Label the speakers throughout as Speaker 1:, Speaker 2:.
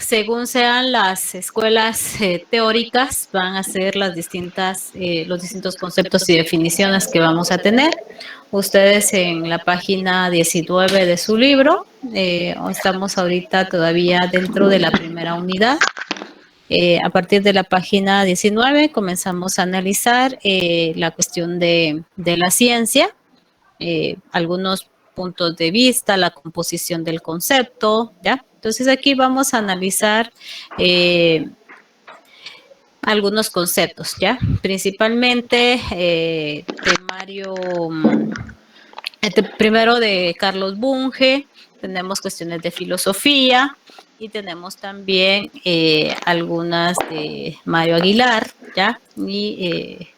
Speaker 1: según sean las escuelas teóricas, van a ser los distintos conceptos y definiciones que vamos a tener. Ustedes en la página 19 de su libro, estamos ahorita todavía dentro de la primera unidad. A partir de la página 19 comenzamos a analizar la cuestión de la ciencia, algunos puntos de vista, la composición del concepto, ¿ya? Entonces aquí vamos a analizar algunos conceptos, ¿ya? Principalmente primero de Carlos Bunge, tenemos cuestiones de filosofía y tenemos también algunas de Mario Aguilar, ¿ya? Y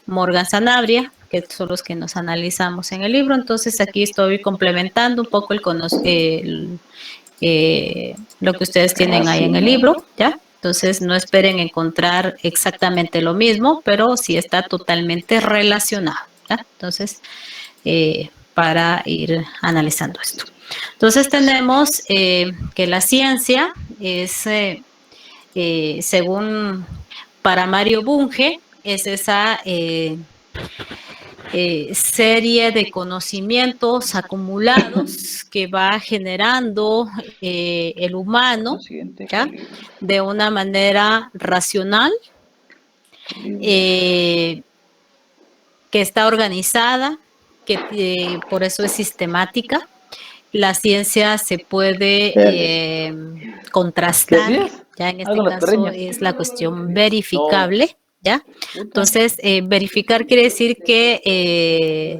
Speaker 1: Morgan Sanabria, que son los que nos analizamos en el libro. Entonces aquí estoy complementando un poco lo que ustedes tienen ahí en el libro, ¿ya? Entonces no esperen encontrar exactamente lo mismo, pero sí está totalmente relacionado, ¿ya? Entonces, para ir analizando esto. Entonces tenemos que la ciencia es, según para Mario Bunge, es esa serie de conocimientos acumulados que va generando el humano, ¿ya? De una manera racional, que está organizada, que por eso es sistemática. La ciencia se puede contrastar, ya en este caso es la cuestión verificable, ¿ya? Entonces, verificar quiere decir que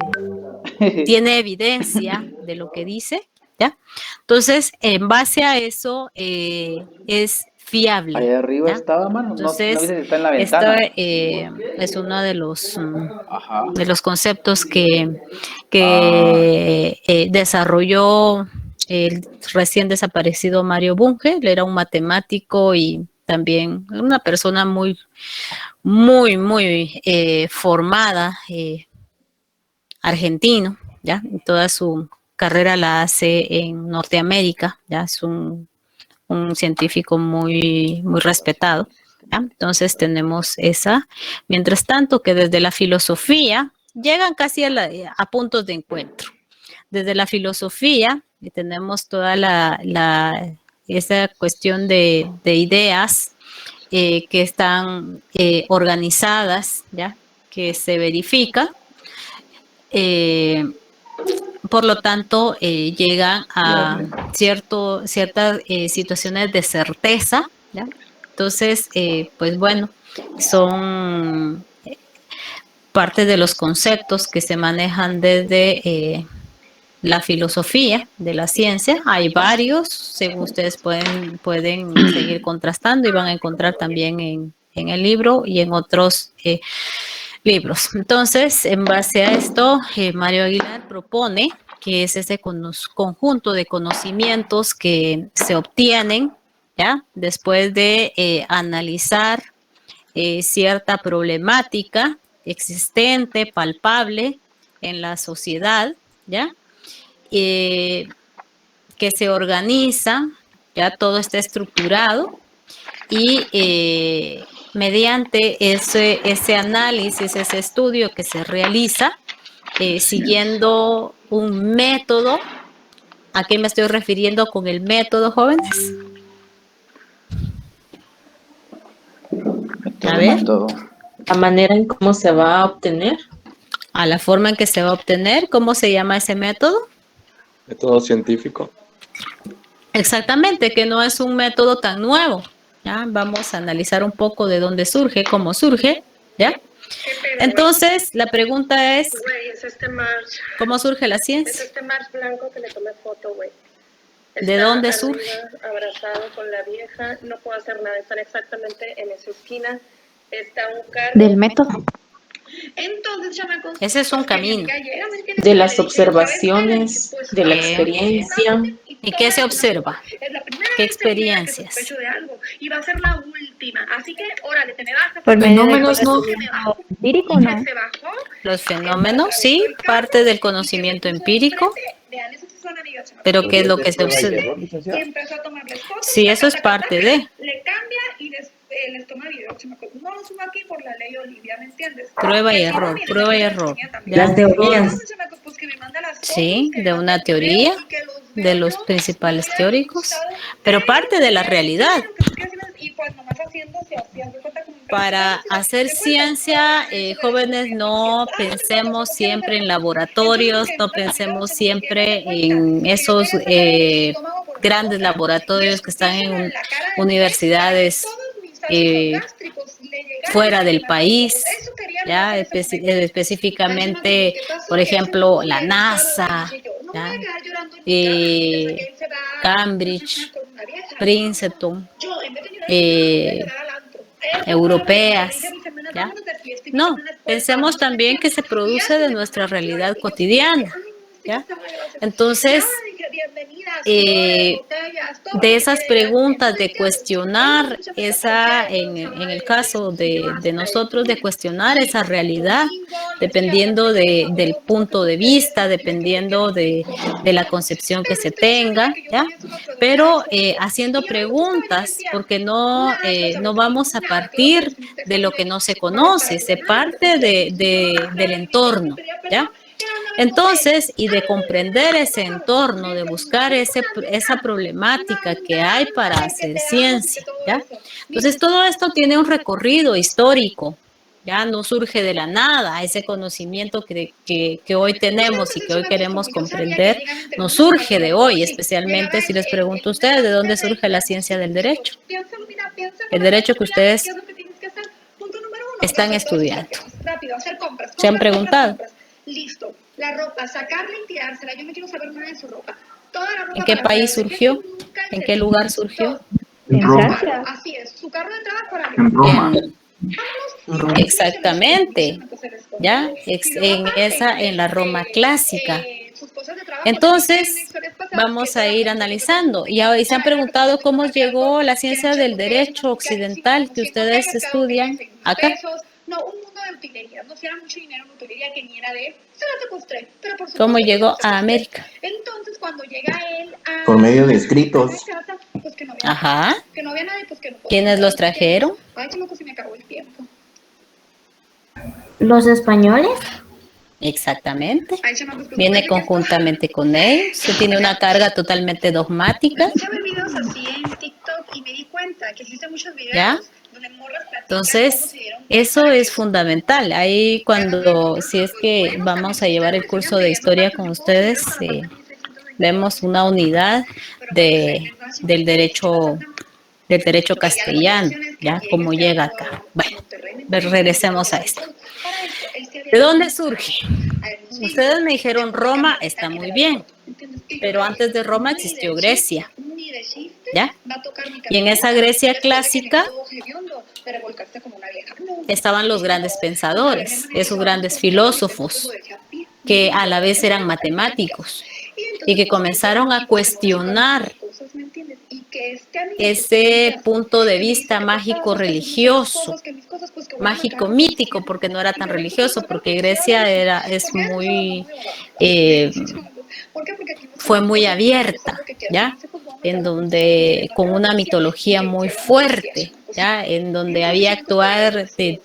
Speaker 1: tiene evidencia de lo que dice, ¿ya? Entonces, en base a eso, es fiable.
Speaker 2: Ahí arriba
Speaker 1: ¿ya?
Speaker 2: estaba, mano.
Speaker 1: Entonces,
Speaker 2: no dice si está en la ventana.
Speaker 1: es uno de los
Speaker 2: Ajá.
Speaker 1: conceptos que desarrolló el recién desaparecido Mario Bunge. Él era un matemático y también una persona muy formada, argentino, ¿ya? Toda su carrera la hace en Norteamérica, ¿ya? Es un científico muy respetado, ¿ya? Entonces tenemos esa. Mientras tanto que desde la filosofía llegan casi a puntos de encuentro. Desde la filosofía tenemos toda esa cuestión de ideas que están organizadas, ¿ya? Que se verifican. Por lo tanto, llegan a ciertas situaciones de certeza, ¿ya? Entonces, pues bueno, son parte de los conceptos que se manejan desde la filosofía de la ciencia. Hay varios, según ustedes pueden seguir contrastando y van a encontrar también en el libro y en otros libros. Entonces, en base a esto, Mario Aguilar propone que es ese conjunto de conocimientos que se obtienen, ¿ya? Después de analizar cierta problemática existente, palpable en la sociedad, ¿ya? Que se organiza, ya todo está estructurado y mediante ese análisis, ese estudio que se realiza, siguiendo un método. ¿A qué me estoy refiriendo con el método, jóvenes? A ver.
Speaker 3: La manera en cómo se va a obtener.
Speaker 1: A la forma en que se va a obtener. ¿Cómo se llama ese método?
Speaker 4: Método científico.
Speaker 1: Exactamente, que no es un método tan nuevo. ¿Ya? Vamos a analizar un poco de dónde surge, cómo surge, ¿ya? Entonces, la pregunta es, ¿cómo surge la ciencia?
Speaker 5: Es este Mars blanco que le tomé foto, güey.
Speaker 1: ¿De dónde surge?
Speaker 5: Abrazado con la vieja, no puedo hacer nada, están exactamente en esa esquina. Está un carro.
Speaker 6: Del método.
Speaker 5: Entonces, chamacos,
Speaker 1: ese es un camino.
Speaker 3: De las observaciones, de la experiencia.
Speaker 1: ¿Y qué se observa? ¿Qué experiencias?
Speaker 5: Y va a ser la última, así que, órale, te me bajas.
Speaker 6: Por
Speaker 3: fenómenos, ¿no?
Speaker 6: Empírico, ¿no?
Speaker 1: Los fenómenos, sí, parte del conocimiento empírico.
Speaker 5: Vean, esos son amigos, chamacos.
Speaker 1: Pero ¿qué es lo que se
Speaker 6: Prueba y
Speaker 1: observa?
Speaker 6: error,
Speaker 5: Y
Speaker 6: licenciada.
Speaker 5: empezó a tomarles fotos.
Speaker 1: Sí, eso es parte de.
Speaker 5: Le cambia y les toma video. No lo subo aquí por la ley Olivia, ¿me entiendes?
Speaker 1: Prueba y
Speaker 5: Pero
Speaker 1: error,
Speaker 5: mira,
Speaker 1: prueba y
Speaker 5: la
Speaker 1: error.
Speaker 5: tenía también.
Speaker 3: Las teorías.
Speaker 5: Pues que me manda las fotos,
Speaker 1: Sí,
Speaker 5: que
Speaker 1: de
Speaker 5: me
Speaker 1: una
Speaker 5: manda el
Speaker 1: teoría,
Speaker 5: video y que los
Speaker 1: de
Speaker 5: veo
Speaker 1: los
Speaker 5: yo,
Speaker 1: principales
Speaker 5: me hubiera
Speaker 1: teóricos,
Speaker 5: gustado,
Speaker 1: pero parte de la realidad.
Speaker 5: lo que tú quieras hacer, y pues nomás haciendo, se hacía de cuenta como un
Speaker 1: Para
Speaker 5: presupuesto,
Speaker 1: hacer
Speaker 5: de cuenta,
Speaker 1: ciencia,
Speaker 5: eso de
Speaker 1: jóvenes, no pensemos siempre en laboratorios, no pensemos siempre en esos grandes laboratorios que están en universidades fuera del país, ya específicamente, por ejemplo, la NASA, ¿ya? Cambridge, Princeton, europeas, ¿ya? No, pensemos también que se produce de nuestra realidad cotidiana, ¿ya? Entonces, de esas preguntas, de cuestionar esa, en el caso de nosotros, de cuestionar esa realidad, dependiendo del punto de vista, dependiendo de la concepción que se tenga, ¿ya? Pero haciendo preguntas, porque no vamos a partir de lo que no se conoce, se parte del entorno, ¿ya? Entonces, y de comprender ese entorno, de buscar esa problemática que hay para hacer ciencia, ¿ya? Entonces, todo esto tiene un recorrido histórico, ya no surge de la nada, ese conocimiento que hoy tenemos y que hoy queremos comprender, no surge de hoy, especialmente si les pregunto a ustedes de dónde surge la ciencia del derecho, el derecho que ustedes están estudiando. ¿Se han preguntado?
Speaker 5: Listo, la ropa, sacarla y tirársela, yo no quiero saber nada de su ropa. Toda la ropa
Speaker 1: ¿En qué país surgió? ¿En qué lugar surgió?
Speaker 7: En Francia.
Speaker 5: Así es, su carro de entrada para
Speaker 7: En Roma.
Speaker 1: Exactamente, ya en la Roma clásica. Entonces, vamos a ir analizando. Y hoy se han preguntado cómo llegó la ciencia del derecho occidental que ustedes estudian acá.
Speaker 5: No, un mundo de utilería, no si era mucho dinero en utilería que ni era de él, se la secuestré, pero por supuesto
Speaker 1: ¿Cómo
Speaker 5: que
Speaker 1: llegó
Speaker 5: la secuestré.
Speaker 1: a América?
Speaker 5: Entonces, cuando llega él a...
Speaker 6: Por medio de escritos.
Speaker 5: Pues que no había,
Speaker 1: Ajá.
Speaker 5: que no había nadie, pues que no podía.
Speaker 1: ¿Quiénes los trajeron?
Speaker 5: Ay, chamaco, se me acabó el tiempo.
Speaker 7: Los españoles.
Speaker 1: Exactamente.
Speaker 5: Ay, chamacos, pues,
Speaker 1: Viene conjuntamente con ellos. Se tiene una carga totalmente dogmática.
Speaker 5: Yo vi videos así en TikTok y me di cuenta que existen muchos videos
Speaker 1: ¿Ya?
Speaker 5: donde morras platican
Speaker 1: Entonces,
Speaker 5: cómo se dieron
Speaker 1: eso es fundamental. Ahí cuando, si es que vamos a llevar el curso de historia con ustedes, vemos una unidad del derecho castellano, ¿ya? Cómo llega acá. Bueno, regresemos a esto. ¿De dónde surge? Ustedes me dijeron Roma, está muy bien, pero antes de Roma existió Grecia, ¿ya? Y en esa Grecia clásica estaban los grandes pensadores, esos grandes filósofos, que a la vez eran matemáticos y que comenzaron a cuestionar ese punto de vista mágico-religioso, mágico-mítico, porque no era tan religioso, porque Grecia fue muy abierta, ¿ya? En donde, con una mitología muy fuerte, ¿ya? En donde había actuar de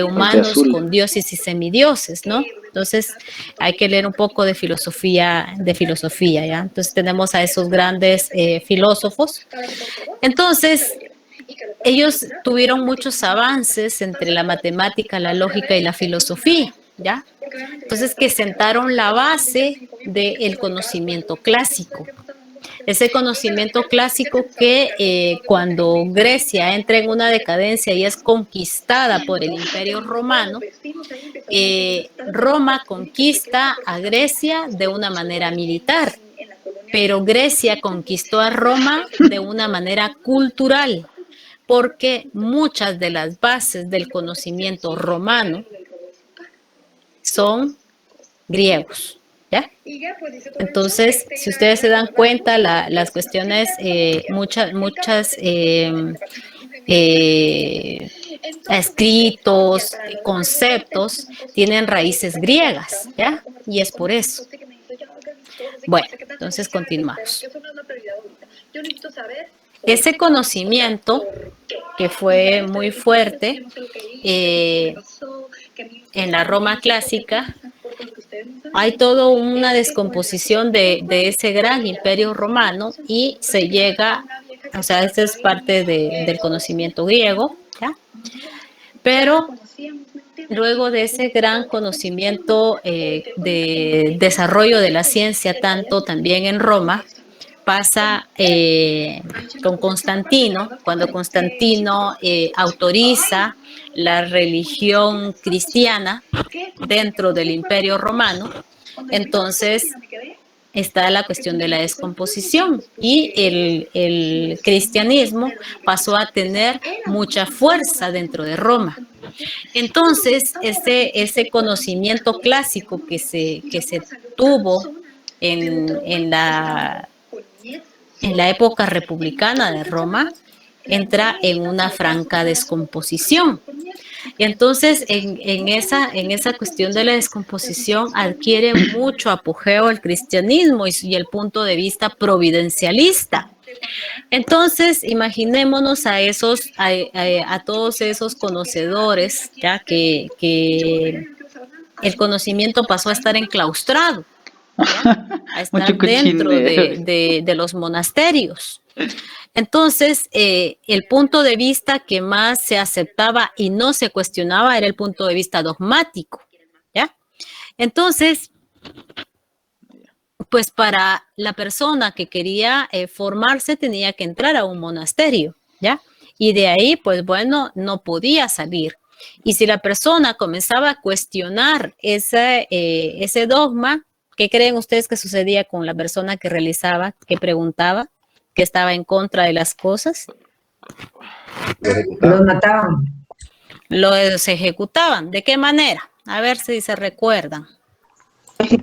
Speaker 1: humanos con dioses y semidioses, ¿no? Entonces, hay que leer un poco de filosofía, ¿ya? Entonces, tenemos a esos grandes filósofos. Entonces, ellos tuvieron muchos avances entre la matemática, la lógica y la filosofía, ¿ya? Entonces, que sentaron la base del conocimiento clásico. Ese conocimiento clásico que cuando Grecia entra en una decadencia y es conquistada por el Imperio Romano, Roma conquista a Grecia de una manera militar, pero Grecia conquistó a Roma de una manera cultural, porque muchas de las bases del conocimiento romano son griegos, ¿ya? Entonces, si ustedes se dan cuenta, las cuestiones, muchas escritos, conceptos, tienen raíces griegas, ¿ya? Y es por eso. Bueno, Entonces, continuamos.
Speaker 5: Eso no es una prioridad ahorita. Yo necesito saber
Speaker 1: Ese conocimiento que fue muy fuerte en la Roma clásica, hay toda una descomposición de ese gran imperio romano y se llega, o sea, esta es parte del conocimiento griego, ¿ya? Pero luego de ese gran conocimiento de desarrollo de la ciencia, tanto también en Roma, pasa con Constantino, cuando Constantino autoriza la religión cristiana dentro del Imperio Romano. Entonces está la cuestión de la descomposición y el cristianismo pasó a tener mucha fuerza dentro de Roma. Entonces, ese conocimiento clásico que se tuvo en la época republicana de Roma, entra en una franca descomposición. Y entonces, en esa cuestión de la descomposición adquiere mucho apogeo el cristianismo y el punto de vista providencialista. Entonces, imaginémonos a todos esos conocedores, ya que el conocimiento pasó a estar enclaustrado, ¿ya? A estar dentro de los monasterios. Entonces, el punto de vista que más se aceptaba y no se cuestionaba era el punto de vista dogmático, ¿ya? Entonces, pues para la persona que quería formarse tenía que entrar a un monasterio, ¿ya? Y de ahí, pues bueno, no podía salir. Y si la persona comenzaba a cuestionar ese dogma, ¿qué creen ustedes que sucedía con la persona que realizaba, que preguntaba, que estaba en contra de las cosas?
Speaker 6: Los mataban.
Speaker 1: Los ejecutaban. ¿De qué manera? A ver si se recuerdan.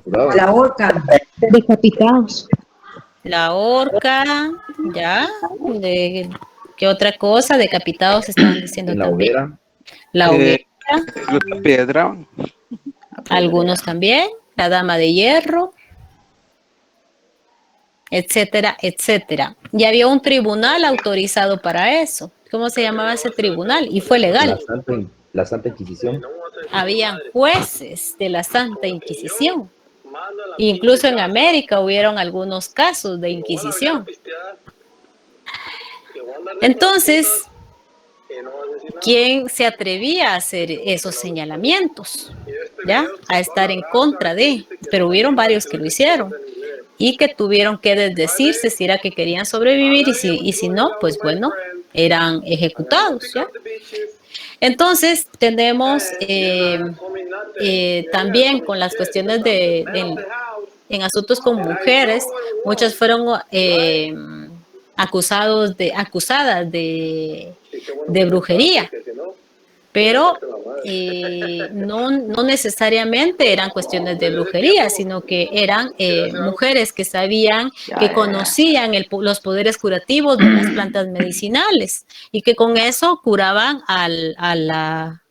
Speaker 6: La horca.
Speaker 7: Decapitados.
Speaker 1: La horca, ¿ya? ¿Qué otra cosa? Decapitados estaban diciendo
Speaker 8: La
Speaker 1: también.
Speaker 8: hoguera.
Speaker 1: La hoguera.
Speaker 9: La piedra.
Speaker 1: Algunos también. La dama de hierro. Etcétera, etcétera. Y había un tribunal autorizado para eso. ¿Cómo se llamaba ese tribunal? Y fue legal.
Speaker 8: La Santa Inquisición.
Speaker 1: Habían jueces de la Santa Inquisición. Incluso en América hubieron algunos casos de Inquisición. Entonces, ¿quién se atrevía a hacer esos señalamientos? ¿Ya? A estar en contra de. Pero hubieron varios que lo hicieron y que tuvieron que desdecirse si era que querían sobrevivir y si no, pues bueno, eran ejecutados, ¿ya? Entonces, tenemos también con las cuestiones en asuntos con mujeres, muchas fueron acusadas de brujería, pero no necesariamente eran cuestiones de brujería, sino que eran mujeres que sabían, que conocían los poderes curativos de las plantas medicinales y que con eso curaban a la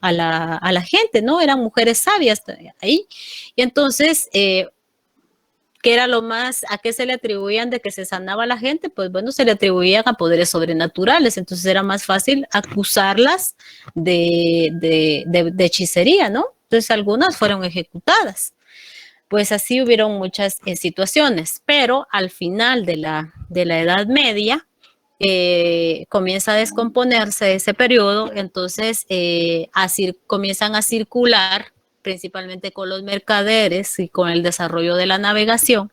Speaker 1: gente, ¿no? Eran mujeres sabias ahí. Y entonces, ¿qué era lo más, a qué se le atribuían de que se sanaba a la gente? Pues bueno, se le atribuían a poderes sobrenaturales, entonces era más fácil acusarlas de hechicería, ¿no? Entonces algunas fueron ejecutadas. Pues así hubieron muchas situaciones, pero al final de la Edad Media comienza a descomponerse ese periodo, entonces así comienzan a circular, principalmente con los mercaderes y con el desarrollo de la navegación,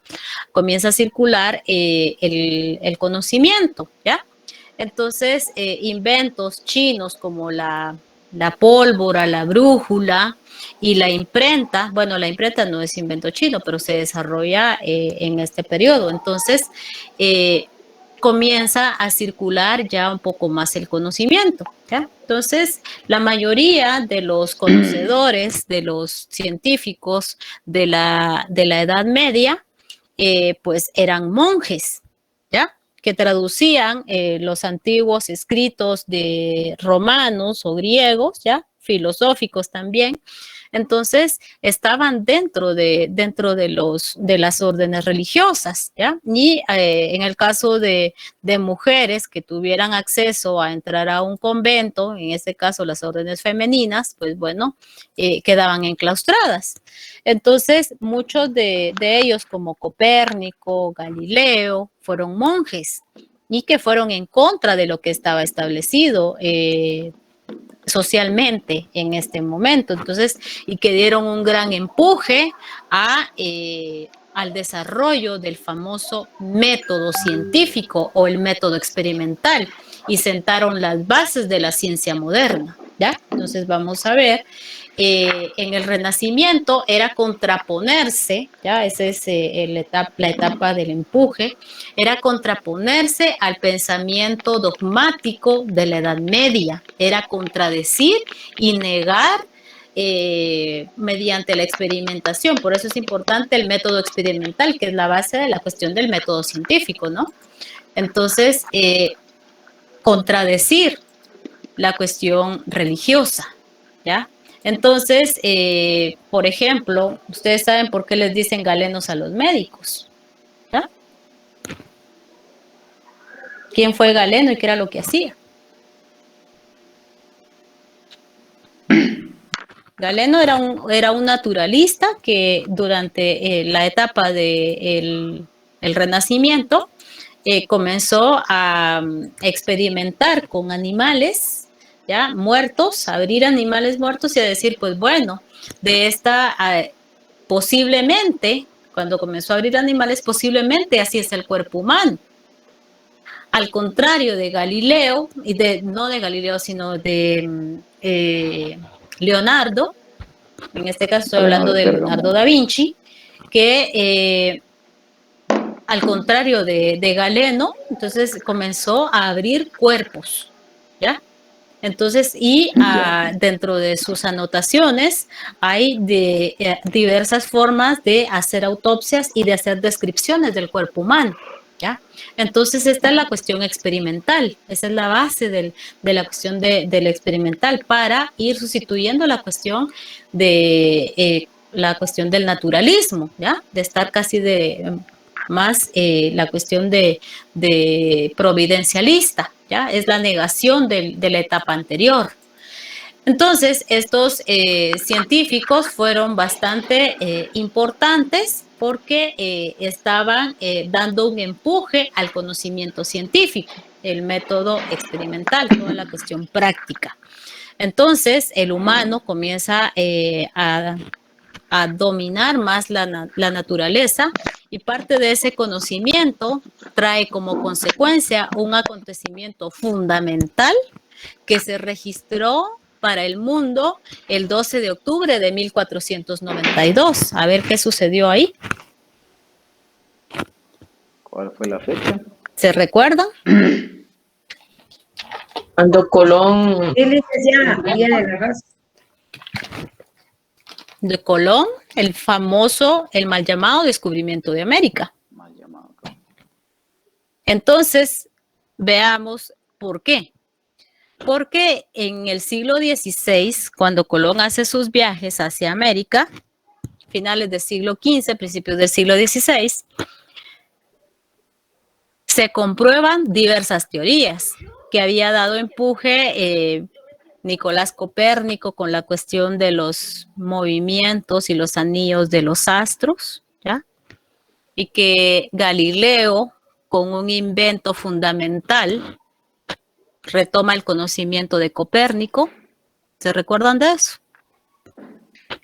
Speaker 1: comienza a circular el conocimiento, ¿ya? Entonces, inventos chinos como la pólvora, la brújula y la imprenta, bueno, la imprenta no es invento chino, pero se desarrolla en este periodo. Entonces, comienza a circular ya un poco más el conocimiento, ¿ya? Entonces, la mayoría de los conocedores, de los científicos de la Edad Media, pues eran monjes, ¿ya? Que traducían los antiguos escritos de romanos o griegos, ¿ya? filosóficos también. Entonces, estaban dentro de las órdenes religiosas, ¿ya? Y en el caso de mujeres que tuvieran acceso a entrar a un convento, en este caso las órdenes femeninas, pues bueno, quedaban enclaustradas. Entonces, muchos de ellos, como Copérnico, Galileo, fueron monjes y que fueron en contra de lo que estaba establecido socialmente en este momento. Entonces, y que dieron un gran empuje al desarrollo del famoso método científico o el método experimental y sentaron las bases de la ciencia moderna, ¿ya? Entonces vamos a ver, en el Renacimiento era contraponerse, ¿ya? Esa es la etapa del empuje, era contraponerse al pensamiento dogmático de la Edad Media, era contradecir y negar mediante la experimentación. Por eso es importante el método experimental, que es la base de la cuestión del método científico, ¿no? Entonces, contradecir la cuestión religiosa, ¿ya? Entonces, por ejemplo, ustedes saben por qué les dicen galenos a los médicos, ¿ya? ¿Quién fue Galeno y qué era lo que hacía? Galeno era un naturalista que durante la etapa del Renacimiento comenzó a experimentar con animales ya muertos, a abrir animales muertos y a decir, pues bueno, de esta posiblemente, cuando comenzó a abrir animales, posiblemente así es el cuerpo humano. Al contrario de Galileo, y no de Galileo, sino de Leonardo, en este caso estoy hablando de Leonardo da Vinci, que al contrario de Galeno, entonces comenzó a abrir cuerpos, ¿ya? Entonces, y dentro de sus anotaciones hay diversas formas de hacer autopsias y de hacer descripciones del cuerpo humano, ¿ya? Entonces, esta es la cuestión experimental, esa es la base de la cuestión del experimental para ir sustituyendo la cuestión del naturalismo, ¿ya? De estar casi más la cuestión de providencialista, ¿ya? Es la negación de la etapa anterior. Entonces, estos científicos fueron bastante importantes porque estaban dando un empuje al conocimiento científico, el método experimental, toda la cuestión práctica. Entonces, el humano comienza a dominar más la naturaleza y parte de ese conocimiento trae como consecuencia un acontecimiento fundamental que se registró para el mundo el 12 de octubre de 1492. A ver qué sucedió ahí.
Speaker 2: ¿Cuál fue la fecha?
Speaker 1: ¿Se recuerdan?
Speaker 3: Cuando Colón...
Speaker 6: Sí, licenciada, María de la Rosa.
Speaker 1: De Colón, el famoso, el mal llamado descubrimiento de América.
Speaker 2: Mal llamado.
Speaker 1: Entonces, veamos por qué. Porque en el siglo XVI, cuando Colón hace sus viajes hacia América, finales del siglo XV, principios del siglo XVI, se comprueban diversas teorías que había dado empuje Nicolás Copérnico con la cuestión de los movimientos y los anillos de los astros, ¿ya? Y que Galileo, con un invento fundamental, retoma el conocimiento de Copérnico. ¿Se recuerdan de eso?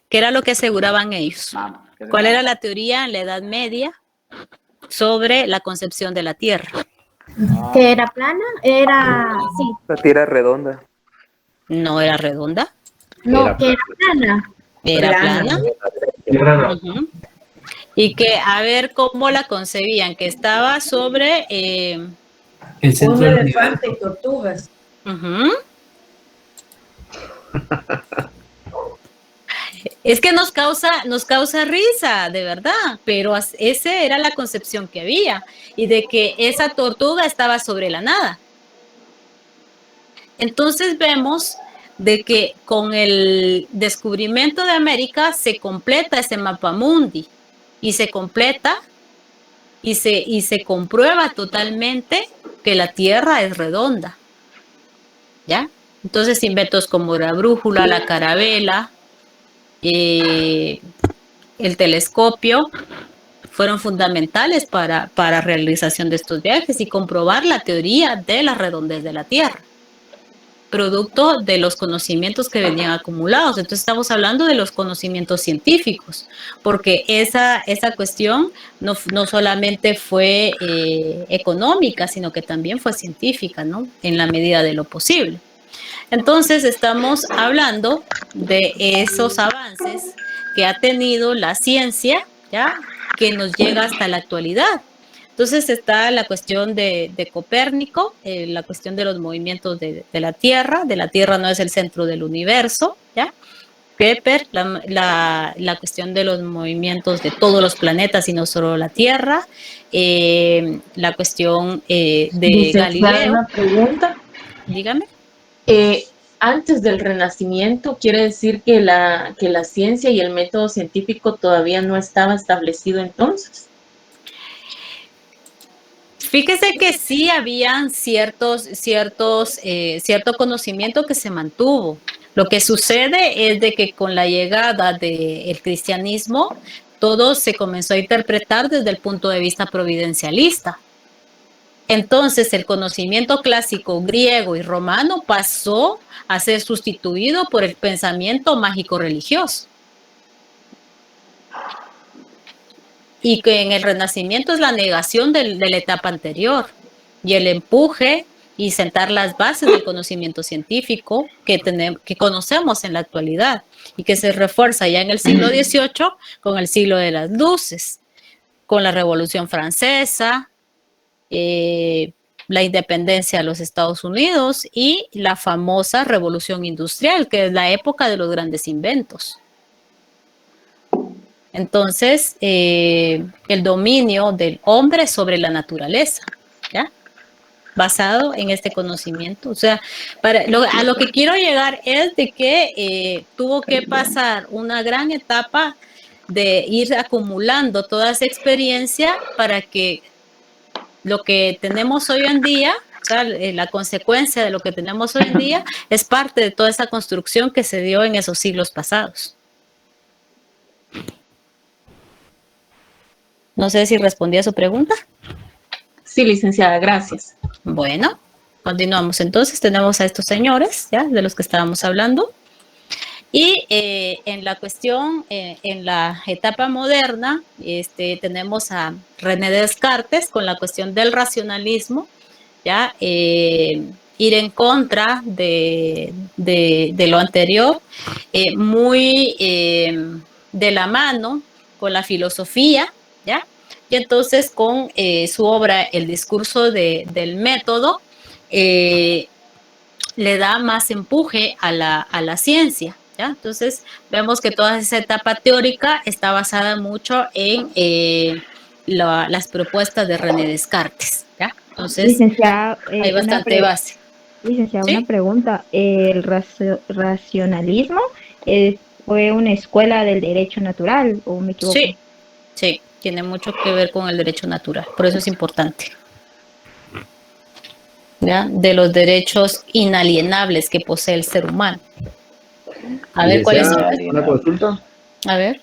Speaker 1: ¿Qué era lo que aseguraban ellos? ¿Cuál era la teoría en la Edad Media sobre la concepción de la Tierra?
Speaker 7: ¿Que era plana? Era, sí.
Speaker 9: La tierra redonda.
Speaker 1: ¿No era redonda?
Speaker 7: No, que era plana.
Speaker 1: Era plana. Uh-huh. Y que, a ver cómo la concebían, que estaba sobre...
Speaker 6: el centro un elefante y tortugas.
Speaker 1: Uh-huh. Es que nos causa risa, de verdad, pero esa era la concepción que había, y de que esa tortuga estaba sobre la nada. Entonces vemos de que con el descubrimiento de América se completa ese mapa mundi y se completa y se comprueba totalmente que la Tierra es redonda, ¿ya? Entonces inventos como la brújula, la carabela, el telescopio fueron fundamentales para realización de estos viajes y comprobar la teoría de la redondez de la Tierra, producto de los conocimientos que venían acumulados. Entonces estamos hablando de los conocimientos científicos, porque esa cuestión no solamente fue económica, sino que también fue científica, ¿no? En la medida de lo posible. Entonces estamos hablando de esos avances que ha tenido la ciencia, ¿ya?, que nos llega hasta la actualidad. Entonces está la cuestión de Copérnico, la cuestión de los movimientos de la Tierra no es el centro del universo, ¿ya? Kepler, la cuestión de los movimientos de todos los planetas y no solo la Tierra, la cuestión de Galileo.
Speaker 3: Una pregunta.
Speaker 1: Dígame.
Speaker 3: Antes del Renacimiento, ¿quiere decir que la ciencia y el método científico todavía no estaba establecido entonces?
Speaker 1: Fíjese que sí habían cierto conocimiento que se mantuvo. Lo que sucede es de que con la llegada del cristianismo, todo se comenzó a interpretar desde el punto de vista providencialista. Entonces, el conocimiento clásico griego y romano pasó a ser sustituido por el pensamiento mágico-religioso. Y que en el Renacimiento es la negación de la etapa anterior y el empuje y sentar las bases del conocimiento científico que conocemos en la actualidad y que se refuerza ya en el siglo XVIII con el siglo de las luces, con la Revolución Francesa, la independencia de los Estados Unidos y la famosa Revolución Industrial, que es la época de los grandes inventos. Entonces, el dominio del hombre sobre la naturaleza, ¿ya?, basado en este conocimiento. O sea, a lo que quiero llegar es de que tuvo que pasar una gran etapa de ir acumulando toda esa experiencia para que lo que tenemos hoy en día, o sea, la consecuencia de lo que tenemos hoy en día es parte de toda esa construcción que se dio en esos siglos pasados. No sé si respondí a su pregunta.
Speaker 3: Sí, licenciada, gracias.
Speaker 1: Bueno, continuamos. Entonces tenemos a estos señores, ¿ya?, de los que estábamos hablando. Y en la cuestión, en la etapa moderna, tenemos a René Descartes con la cuestión del racionalismo, ¿ya? Ir en contra de lo anterior, muy de la mano con la filosofía, ¿ya? Y entonces con su obra El discurso del método, le da más empuje a la ciencia, ¿ya? Entonces vemos que toda esa etapa teórica está basada mucho en las propuestas de René Descartes, ¿ya? Entonces,
Speaker 10: licenciada,
Speaker 1: hay bastante base.
Speaker 10: Licenciada,
Speaker 1: ¿Sí?
Speaker 10: Una pregunta. ¿El racionalismo fue una escuela del derecho natural o me equivoco?
Speaker 1: Sí, sí, tiene mucho que ver con el derecho natural, por eso es importante, ¿ya?, de los derechos inalienables que posee el ser humano. A ver, ¿cuál es?
Speaker 8: Una consulta.
Speaker 1: A ver.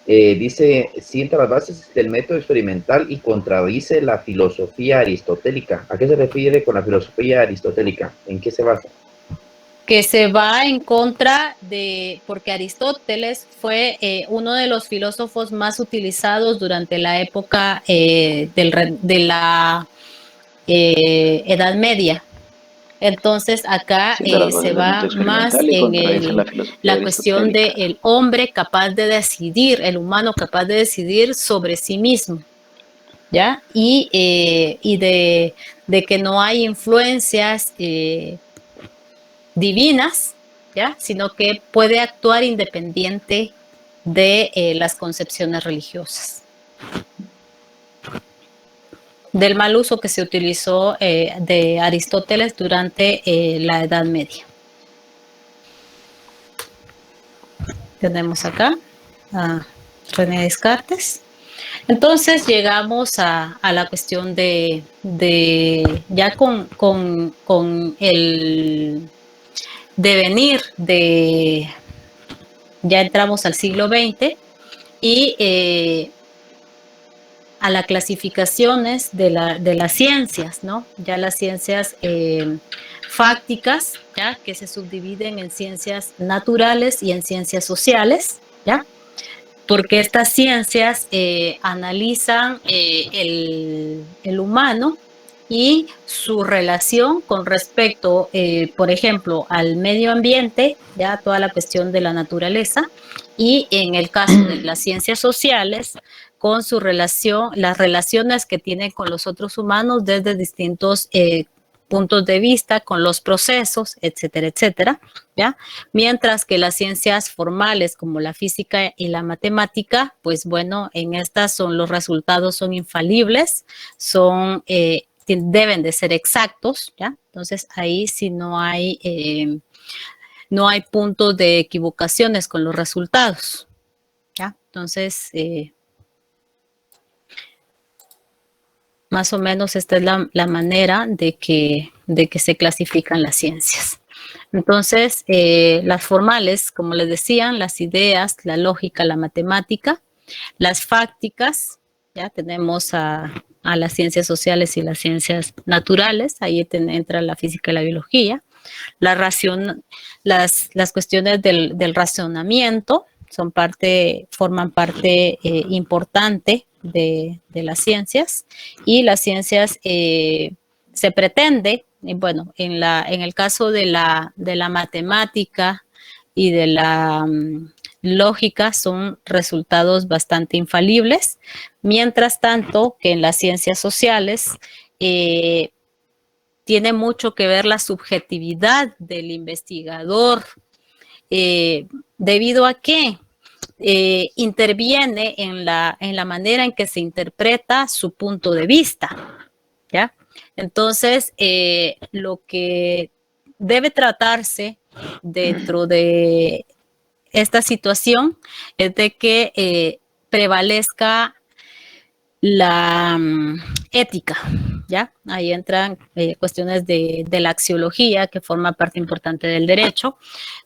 Speaker 8: Dice, sienta las bases del método experimental y contradice la filosofía aristotélica. ¿A qué se refiere con la filosofía aristotélica? ¿En qué se basa?
Speaker 1: Que se va en contra porque Aristóteles fue uno de los filósofos más utilizados durante la época de la Edad Media. Entonces acá se va más en la cuestión del hombre capaz de decidir, el humano capaz de decidir sobre sí mismo, ¿ya? Y de que no hay influencias divinas, ¿ya?, sino que puede actuar independiente de las concepciones religiosas. Del mal uso que se utilizó de Aristóteles durante la Edad Media. tenemos acá a René Descartes. Entonces llegamos a la cuestión de ya con el devenir ya entramos al siglo XX y a las clasificaciones de las ciencias, ¿no? Ya las ciencias fácticas, ¿ya? Que se subdividen en ciencias naturales y en ciencias sociales, ¿ya? Porque estas ciencias analizan el humano y su relación con respecto, por ejemplo, al medio ambiente, ya toda la cuestión de la naturaleza, y en el caso de las ciencias sociales, con su relación, las relaciones que tienen con los otros humanos desde distintos puntos de vista, con los procesos, etcétera, etcétera, ¿ya? Mientras que las ciencias formales como la física y la matemática, pues bueno, en estas los resultados son infalibles, deben de ser exactos, ¿ya? Entonces ahí sí no hay puntos de equivocaciones con los resultados, ¿ya? Entonces, más o menos esta es la manera de que se clasifican las ciencias. Entonces, las formales, como les decían, las ideas, la lógica, la matemática, las fácticas, ya tenemos a las ciencias sociales y las ciencias naturales, ahí entra la física y la biología, las cuestiones del razonamiento forman parte importante de las ciencias, y las ciencias se pretende, bueno, en el caso de la matemática y de la lógica son resultados bastante infalibles, mientras tanto que en las ciencias sociales tiene mucho que ver la subjetividad del investigador, debido a que interviene en la manera en que se interpreta su punto de vista, ¿ya? Entonces, lo que debe tratarse dentro de esta situación es de que prevalezca la ética, ¿ya? Ahí entran cuestiones de la axiología, que forma parte importante del derecho,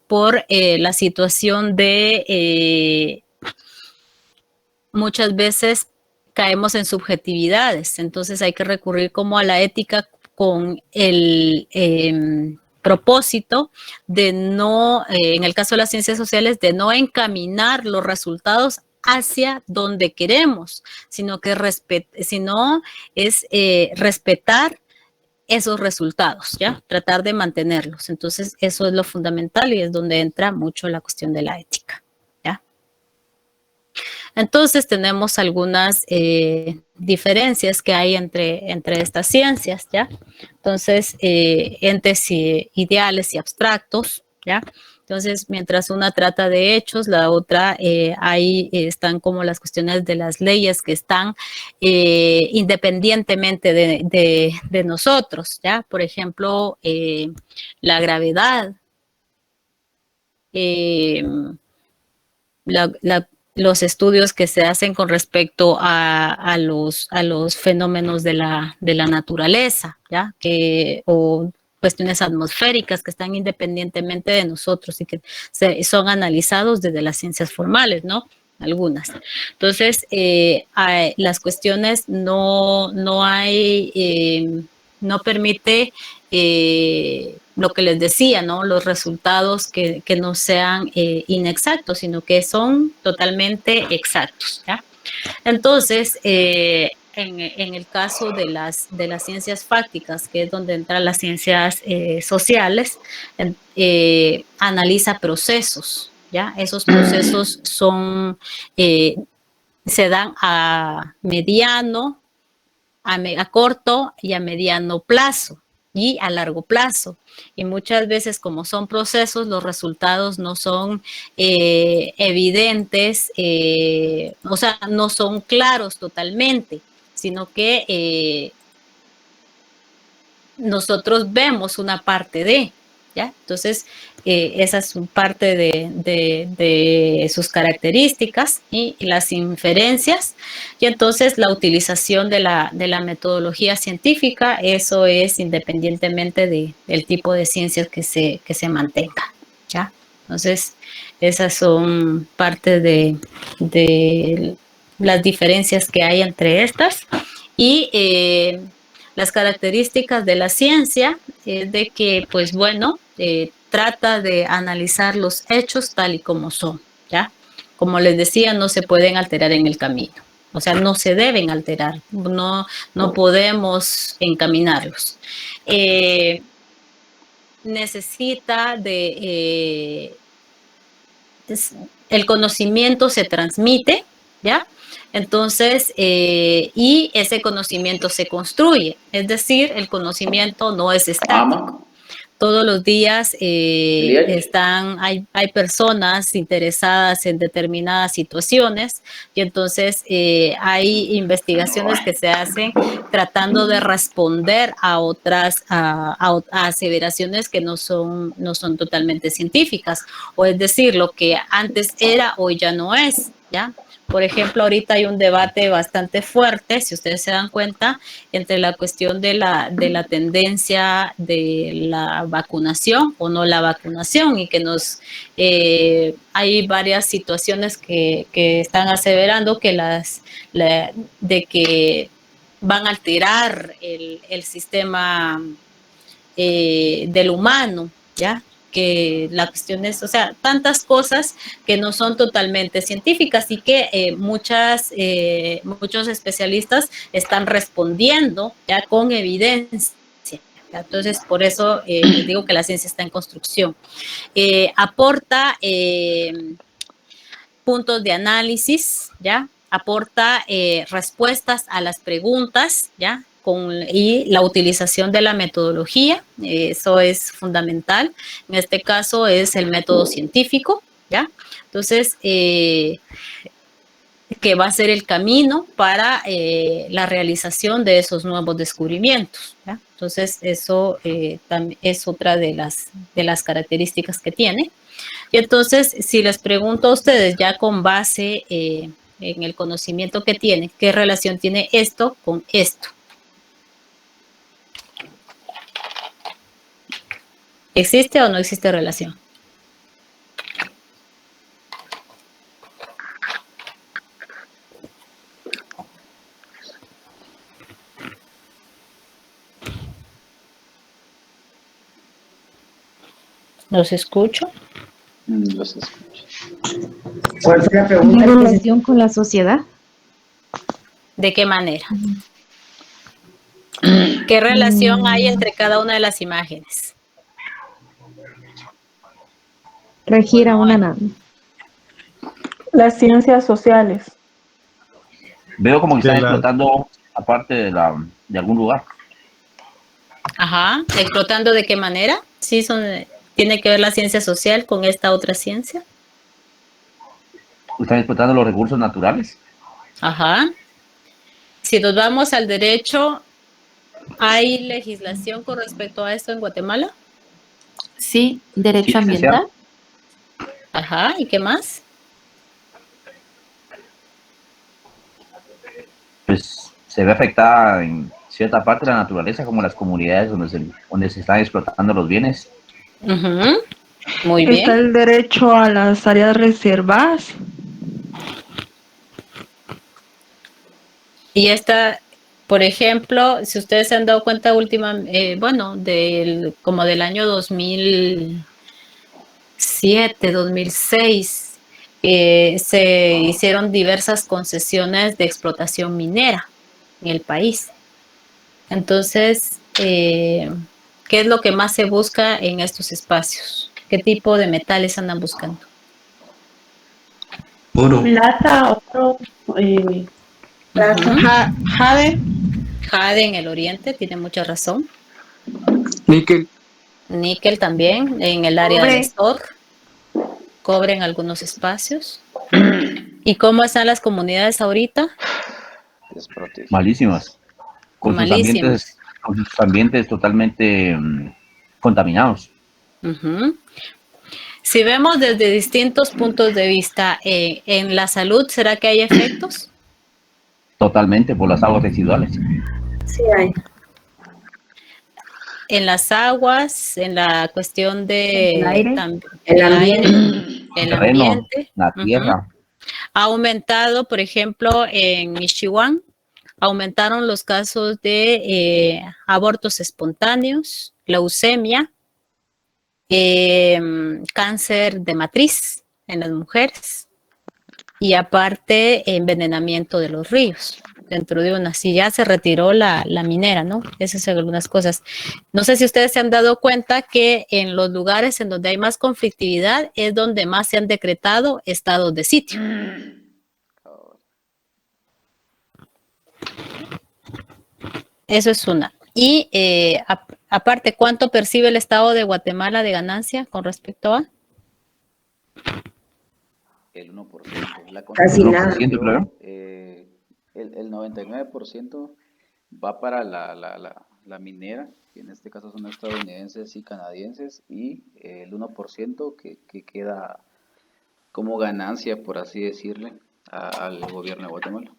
Speaker 1: por la situación de muchas veces caemos en subjetividades, entonces hay que recurrir como a la ética con el propósito de no, en el caso de las ciencias sociales, de no encaminar los resultados hacia donde queremos, sino es respetar esos resultados, ¿ya? Tratar de mantenerlos. Entonces, eso es lo fundamental y es donde entra mucho la cuestión de la ética, ¿ya? Entonces, tenemos algunas diferencias que hay entre estas ciencias, ¿ya? Entonces, entes ideales y abstractos, ¿ya? Entonces, mientras una trata de hechos, la otra, ahí están como las cuestiones de las leyes que están independientemente de nosotros, ¿ya? Por ejemplo, la gravedad, los estudios que se hacen con respecto a los fenómenos de la naturaleza, ¿ya? O cuestiones atmosféricas que están independientemente de nosotros y que son analizados desde las ciencias formales, ¿no? Algunas. Entonces, las cuestiones no permite lo que les decía, ¿no? Los resultados que no sean inexactos, sino que son totalmente exactos, ¿ya? Entonces, en el caso de las ciencias fácticas, que es donde entran las ciencias sociales, analiza procesos, ¿ya? Esos procesos se dan a mediano, a corto y a mediano plazo y a largo plazo. Y muchas veces, como son procesos, los resultados no son evidentes, o sea, no son claros totalmente, sino que nosotros vemos una parte de, ¿ya? Entonces, esa es parte de sus características y las inferencias. Y entonces, la utilización de la metodología científica, eso es independientemente del tipo de ciencias que se mantenga, ¿ya? Entonces, esas son parte de las diferencias que hay entre estas. Y las características de la ciencia es de que, pues bueno, trata de analizar los hechos tal y como son, ¿ya? Como les decía, no se pueden alterar en el camino. O sea, no se deben alterar, no podemos encaminarlos. Necesita de... el conocimiento se transmite, ¿ya? Entonces, y ese conocimiento se construye, es decir, el conocimiento no es estático. Todos los días hay personas interesadas en determinadas situaciones y entonces hay investigaciones que se hacen tratando de responder a otras a aseveraciones que no son totalmente científicas, o es decir, lo que antes era hoy ya no es, ¿ya? Por ejemplo, ahorita hay un debate bastante fuerte, si ustedes se dan cuenta, entre la cuestión de la tendencia de la vacunación o no la vacunación, y que hay varias situaciones que están aseverando que que van a alterar el sistema del humano, ¿ya? Que la cuestión es, o sea, tantas cosas que no son totalmente científicas y que muchos especialistas están respondiendo ya con evidencia. ¿Ya? Entonces, por eso les digo que la ciencia está en construcción. Aporta puntos de análisis, ¿ya? Aporta respuestas a las preguntas, ¿ya? Y la utilización de la metodología, eso es fundamental. En este caso es el método científico, ¿ya? Entonces, que va a ser el camino para la realización de esos nuevos descubrimientos, ¿ya? Entonces, eso también es otra de las características que tiene. Y entonces, si les pregunto a ustedes ya con base en el conocimiento que tienen, ¿qué relación tiene esto con esto? ¿Existe o no existe relación? ¿Los escucho?
Speaker 2: Los escucho.
Speaker 6: ¿Cuál fue la pregunta?
Speaker 10: ¿Tiene relación con la sociedad?
Speaker 1: ¿De qué manera? ¿Qué relación hay entre cada una de las imágenes?
Speaker 10: Regir a una norma.
Speaker 3: Las ciencias sociales.
Speaker 8: Veo como que están explotando aparte de algún lugar.
Speaker 1: Ajá, ¿explotando de qué manera? Sí, ¿tiene que ver la ciencia social con esta otra ciencia?
Speaker 8: ¿Están explotando los recursos naturales?
Speaker 1: Ajá. Si nos vamos al derecho, ¿hay legislación con respecto a esto en Guatemala?
Speaker 11: Sí, derecho ambiental.
Speaker 1: Ajá, ¿y qué más?
Speaker 8: Pues se ve afectada en cierta parte de la naturaleza, como las comunidades donde se están explotando los bienes.
Speaker 1: Uh-huh. Muy bien.
Speaker 12: Está el derecho a las áreas reservadas.
Speaker 1: Y esta, por ejemplo, si ustedes se han dado cuenta como del año 2007, 2006, se hicieron diversas concesiones de explotación minera en el país. Entonces, ¿qué es lo que más se busca en estos espacios? ¿Qué tipo de metales andan buscando?
Speaker 6: Oro.
Speaker 3: Plata, oro, plata.
Speaker 12: Jade.
Speaker 1: Jade en el oriente, tiene mucha razón.
Speaker 9: Níquel.
Speaker 1: Níquel también, en el área de Stor. Cobre en algunos espacios. ¿Y cómo están las comunidades ahorita?
Speaker 8: Malísimas. Con sus ambientes totalmente contaminados.
Speaker 1: Si vemos desde distintos puntos de vista, en la salud, ¿será que hay efectos?
Speaker 8: Totalmente, por las aguas residuales.
Speaker 6: Sí hay.
Speaker 1: En las aguas, en la cuestión de
Speaker 10: El aire.
Speaker 6: El ambiente.
Speaker 1: el
Speaker 8: terreno,
Speaker 1: ambiente.
Speaker 8: la tierra.
Speaker 1: Ha aumentado, por ejemplo, en Michoacán, aumentaron los casos de abortos espontáneos, leucemia, cáncer de matriz en las mujeres y aparte envenenamiento de los ríos dentro de una. Si ya se retiró la minera, ¿no? Esas son algunas cosas. No sé si ustedes se han dado cuenta que en los lugares en donde hay más conflictividad es donde más se han decretado estados de sitio. Eso es una. Y aparte, ¿cuánto percibe el Estado de Guatemala de ganancia con respecto a?
Speaker 13: El 1%. La
Speaker 6: Casi nada.
Speaker 8: Claro.
Speaker 13: El 99% va para la minera, que en este caso son estadounidenses y canadienses, y el 1% que queda como ganancia, por así decirle, al gobierno de Guatemala.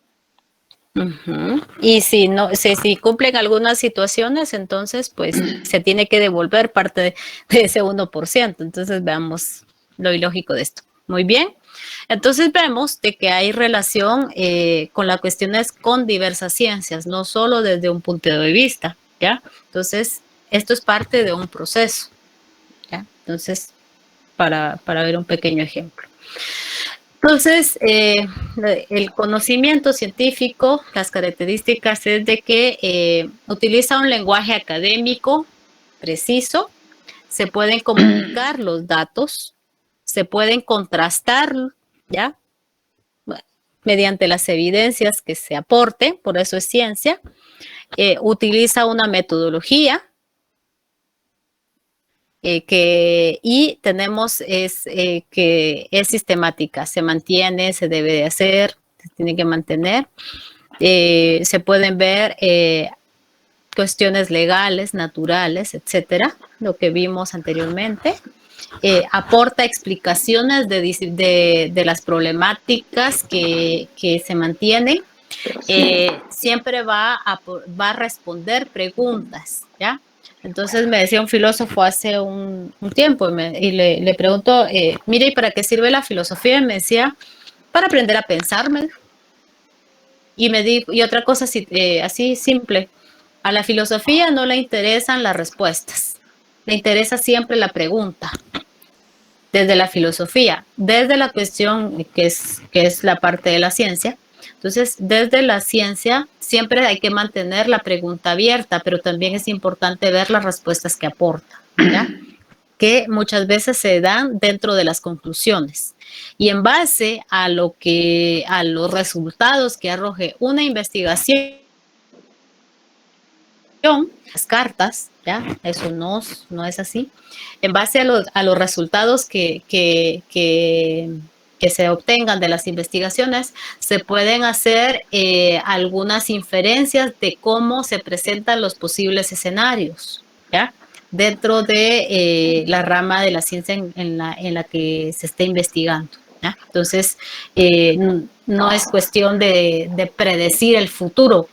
Speaker 1: Y si no, si cumplen algunas situaciones, entonces pues se tiene que devolver parte de ese 1%. Entonces veamos lo ilógico de esto. Muy bien. Entonces vemos de que hay relación con las cuestiones con diversas ciencias, no solo desde un punto de vista, ¿ya? Entonces, esto es parte de un proceso, ¿ya? Entonces, para ver un pequeño ejemplo. Entonces, el conocimiento científico, las características es de que utiliza un lenguaje académico preciso, se pueden comunicar los datos, se pueden contrastar, ¿ya? Mediante las evidencias que se aporten, por eso es ciencia. Utiliza una metodología y tenemos que es sistemática, se mantiene, se debe de hacer, se tiene que mantener. Se pueden ver cuestiones legales, naturales, etcétera, lo que vimos anteriormente. Aporta explicaciones de las problemáticas que se mantienen. Siempre va a responder preguntas, ¿ya? Entonces me decía un filósofo hace un tiempo y le preguntó, mire, ¿y para qué sirve la filosofía? Y me decía, para aprender a pensarme. Y me dijo, y otra cosa así simple, a la filosofía no le interesan las respuestas, le interesa siempre la pregunta. Desde la filosofía, desde la cuestión que es la parte de la ciencia. Entonces, desde la ciencia siempre hay que mantener la pregunta abierta, pero también es importante ver las respuestas que aporta, ¿ya? Que muchas veces se dan dentro de las conclusiones. Y en base a los resultados que arroje una investigación, las cartas, ¿ya? Eso no es así. En base a los resultados que se obtengan de las investigaciones, se pueden hacer algunas inferencias de cómo se presentan los posibles escenarios, ¿ya? Dentro de la rama de la ciencia en la que se esté investigando, ¿ya? Entonces, no es cuestión de predecir el futuro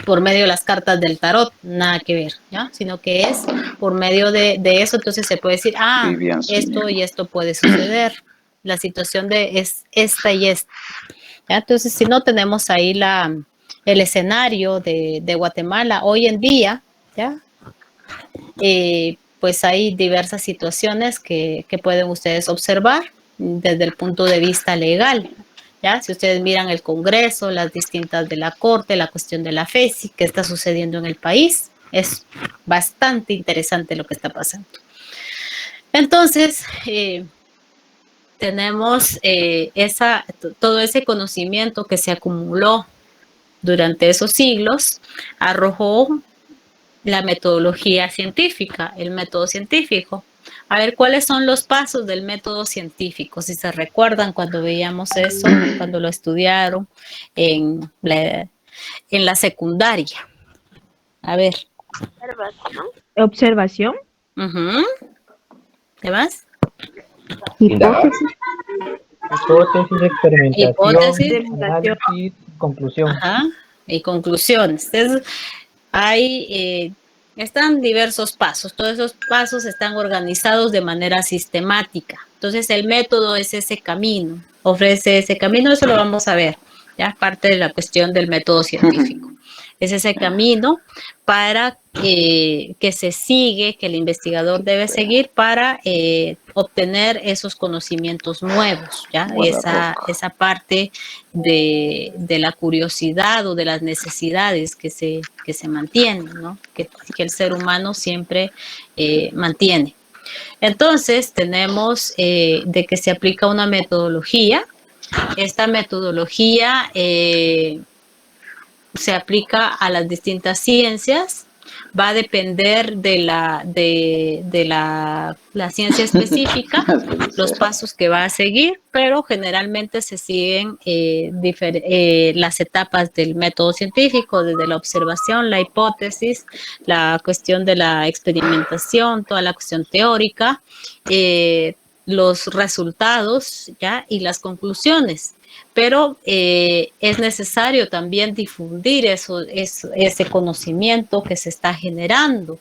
Speaker 1: por medio de las cartas del tarot, nada que ver, ¿ya? Sino que es por medio de eso, entonces se puede decir, esto y esto puede suceder, la situación es esta y esta, ¿ya? Entonces, si no tenemos ahí el escenario de Guatemala hoy en día, ¿ya? Pues hay diversas situaciones que pueden ustedes observar desde el punto de vista legal, ¿ya? Si ustedes miran el Congreso, las distintas de la Corte, la cuestión de la FESI, qué está sucediendo en el país, es bastante interesante lo que está pasando. Entonces, tenemos todo ese conocimiento que se acumuló durante esos siglos, arrojó la metodología científica, el método científico. A ver, ¿cuáles son los pasos del método científico? Si se recuerdan cuando veíamos eso, cuando lo estudiaron en la secundaria. A ver.
Speaker 10: Observación.
Speaker 1: ¿Qué más?
Speaker 8: Hipótesis.
Speaker 14: Hipótesis, experimentación,
Speaker 1: Hipótesis.
Speaker 14: análisis, conclusión.
Speaker 1: Ajá. Y conclusiones. Entonces, están diversos pasos. Todos esos pasos están organizados de manera sistemática. Entonces, el método es ese camino, ofrece ese camino, eso lo vamos a ver, ya parte de la cuestión del método científico. Es ese camino para que se sigue, que el investigador debe seguir para obtener esos conocimientos nuevos, ¿ya? Esa parte de la curiosidad o de las necesidades que se mantienen, ¿no? Que el ser humano siempre mantiene. Entonces, tenemos de que se aplica una metodología. Esta metodología se aplica a las distintas ciencias, va a depender de la ciencia específica, los pasos que va a seguir, pero generalmente se siguen las etapas del método científico, desde la observación, la hipótesis, la cuestión de la experimentación, toda la cuestión teórica, los resultados, ¿ya? Y las conclusiones. Pero es necesario también difundir ese conocimiento que se está generando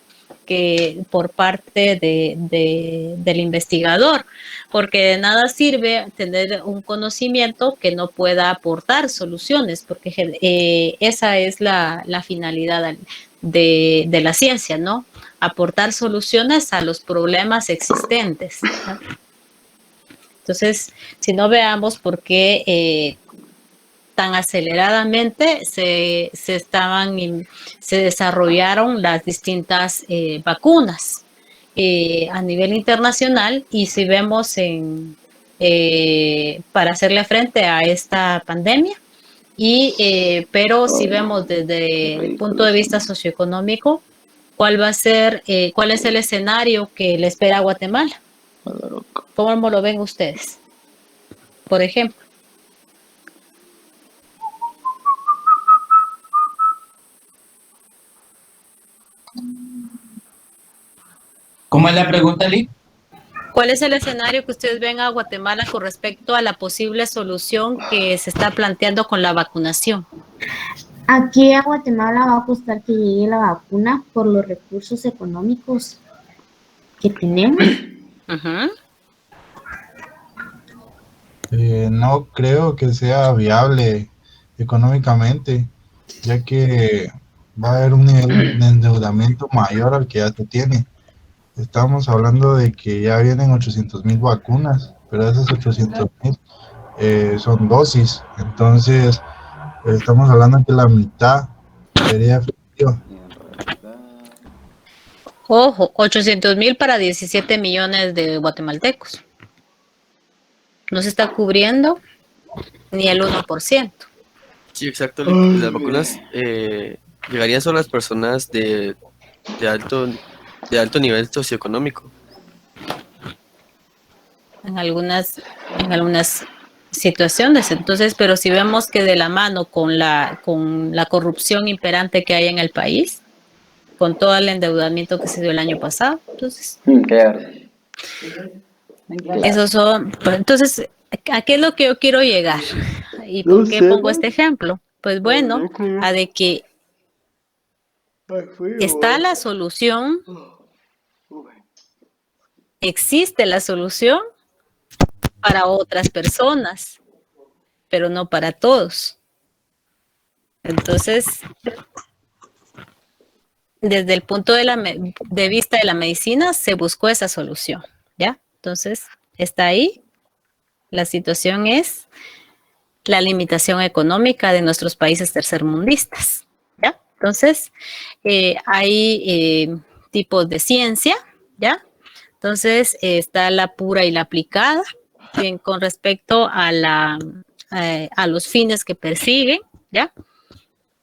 Speaker 1: por parte del investigador, porque de nada sirve tener un conocimiento que no pueda aportar soluciones, porque esa es la finalidad de la ciencia, ¿no? Aportar soluciones a los problemas existentes, ¿no? Entonces, si no, veamos por qué tan aceleradamente se desarrollaron las distintas vacunas a nivel internacional, y si vemos para hacerle frente a esta pandemia, pero si vemos desde el punto de vista socioeconómico, ¿cuál es el escenario que le espera a Guatemala? ¿Cómo lo ven ustedes? Por ejemplo.
Speaker 15: ¿Cómo es la pregunta, Lee?
Speaker 1: ¿Cuál es el escenario que ustedes ven a Guatemala con respecto a la posible solución que se está planteando con la vacunación?
Speaker 7: Aquí a Guatemala va a costar que llegue la vacuna por los recursos económicos que tenemos.
Speaker 1: Ajá.
Speaker 16: No creo que sea viable económicamente, ya que va a haber un nivel de endeudamiento mayor al que ya se tiene. Estamos hablando de que ya vienen 800,000 vacunas, pero esas 800,000 son dosis. Entonces, estamos hablando de que la mitad sería efectivo.
Speaker 1: Ojo, 800,000 para 17 millones de guatemaltecos. No se está cubriendo ni el 1%.
Speaker 17: Sí, exacto. Las vacunas llegarían solo a las personas de alto nivel socioeconómico.
Speaker 1: En algunas situaciones. Entonces, pero si vemos que de la mano con la corrupción imperante que hay en el país, con todo el endeudamiento que se dio el año pasado, entonces esos son, entonces, ¿a qué es lo que yo quiero llegar? ¿Y por qué pongo este ejemplo? Pues bueno, a de que está la solución, existe la solución para otras personas, pero no para todos. Entonces, desde el punto de vista de la medicina, se buscó esa solución, ¿ya? Entonces, está ahí. La situación es la limitación económica de nuestros países tercermundistas, ¿ya? Entonces, hay tipos de ciencia, ¿ya? Entonces, está la pura y la aplicada, bien, con respecto a los fines que persiguen, ¿ya?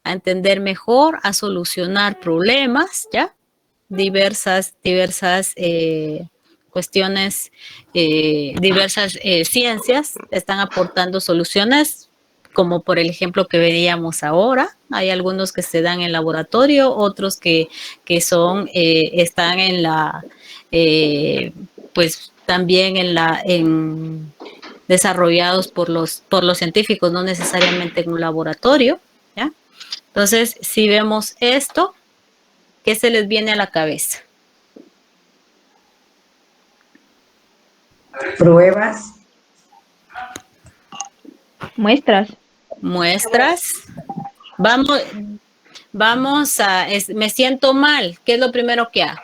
Speaker 1: A entender mejor, a solucionar problemas, ¿ya? Diversas cuestiones, diversas ciencias están aportando soluciones, como por el ejemplo que veíamos ahora. Hay algunos que se dan en laboratorio, otros que están en pues también desarrollados por los científicos, no necesariamente en un laboratorio, ¿ya? Entonces, si vemos esto, ¿qué se les viene a la cabeza?
Speaker 6: Pruebas.
Speaker 10: Muestras.
Speaker 1: Muestras. Vamos me siento mal. ¿Qué es lo primero que hago?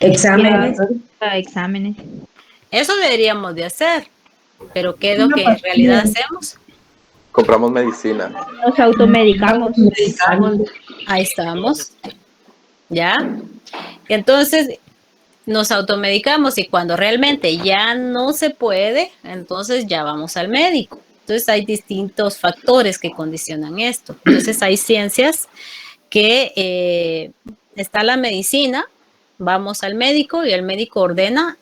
Speaker 6: Exámenes.
Speaker 10: Exámenes.
Speaker 1: Eso deberíamos de hacer. Pero ¿qué es lo que en realidad hacemos?
Speaker 4: Compramos medicina.
Speaker 10: Nos automedicamos.
Speaker 1: Ahí estamos. ¿Ya? Entonces, nos automedicamos y cuando realmente ya no se puede, entonces ya vamos al médico. Entonces hay distintos factores que condicionan esto. Entonces hay ciencias que está la medicina, vamos al médico y el médico ordena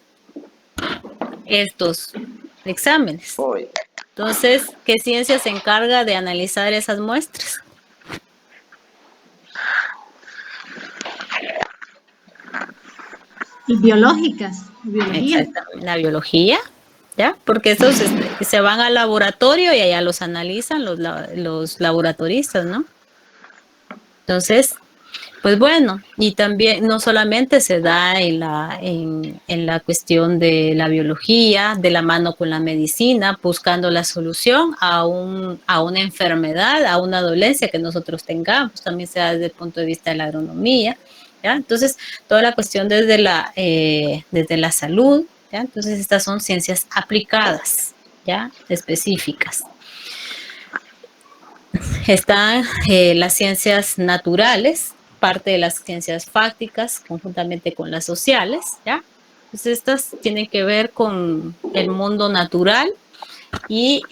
Speaker 1: estos exámenes. Entonces, ¿qué ciencia se encarga de analizar esas muestras?
Speaker 18: Y biológicas. Biología.
Speaker 1: Exactamente, la biología, ¿ya? Porque esos se van al laboratorio y allá los analizan los laboratoristas, ¿no? Entonces, pues bueno, y también no solamente se da en la cuestión de la biología, de la mano con la medicina, buscando la solución a una enfermedad, a una dolencia que nosotros tengamos, también se da desde el punto de vista de la agronomía, ¿ya? Entonces, toda la cuestión desde la salud, ¿ya? Entonces, estas son ciencias aplicadas, ¿ya? Específicas. Están las ciencias naturales, parte de las ciencias fácticas, conjuntamente con las sociales, ¿ya? Entonces, estas tienen que ver con el mundo natural y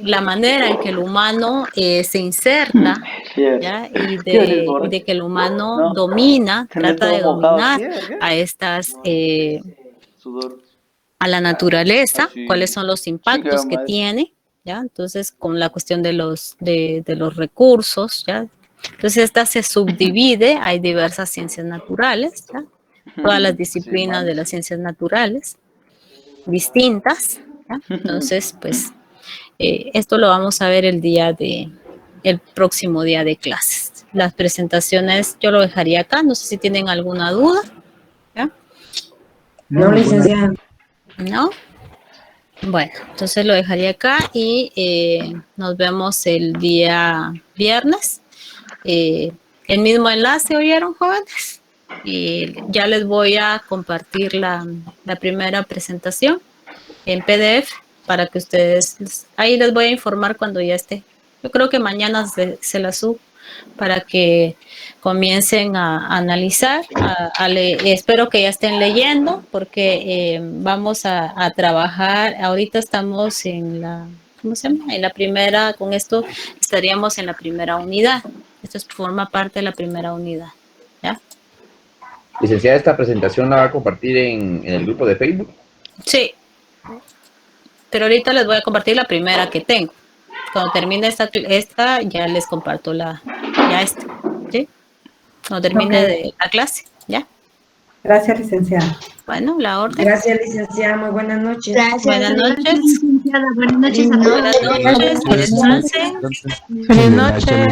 Speaker 1: la manera en que el humano se inserta, ¿ya? Y de que el humano trata de dominar a estas, a la naturaleza, cuáles son los impactos que tiene, ¿ya? Entonces, con la cuestión de los recursos, ¿ya? Entonces, esta se subdivide, hay diversas ciencias naturales, ¿ya? Todas las disciplinas de las ciencias naturales, distintas, ¿ya? Entonces, pues, esto lo vamos a ver el próximo día de clases. Las presentaciones yo lo dejaría acá, no sé si tienen alguna duda, ¿ya?
Speaker 6: No, licenciada.
Speaker 1: ¿No? Bueno, entonces lo dejaría acá y nos vemos el día viernes. El mismo enlace, ¿oyeron, jóvenes? Y ya les voy a compartir la primera presentación en PDF para que ustedes, ahí les voy a informar cuando ya esté. Yo creo que mañana se la subo para que comiencen a analizar, espero que ya estén leyendo porque vamos a trabajar, ahorita estamos en la, ¿cómo se llama? En la primera, con esto estaríamos en la primera unidad, esto forma parte de la primera unidad, ¿ya?
Speaker 8: Licenciada, ¿esta presentación la va a compartir en el grupo de Facebook?
Speaker 1: Sí, pero ahorita les voy a compartir la primera que tengo. Cuando termine esta ya les comparto ¿sí? Cuando termine de la clase, ¿ya?
Speaker 6: Gracias, licenciada.
Speaker 1: Bueno, la orden.
Speaker 6: Gracias, licenciada. Muy buenas noches.
Speaker 18: Gracias.
Speaker 1: Buenas noches.
Speaker 18: Licenciada. Buenas noches a todos.
Speaker 1: Buenas noches. Descansen.
Speaker 18: Buenas noches.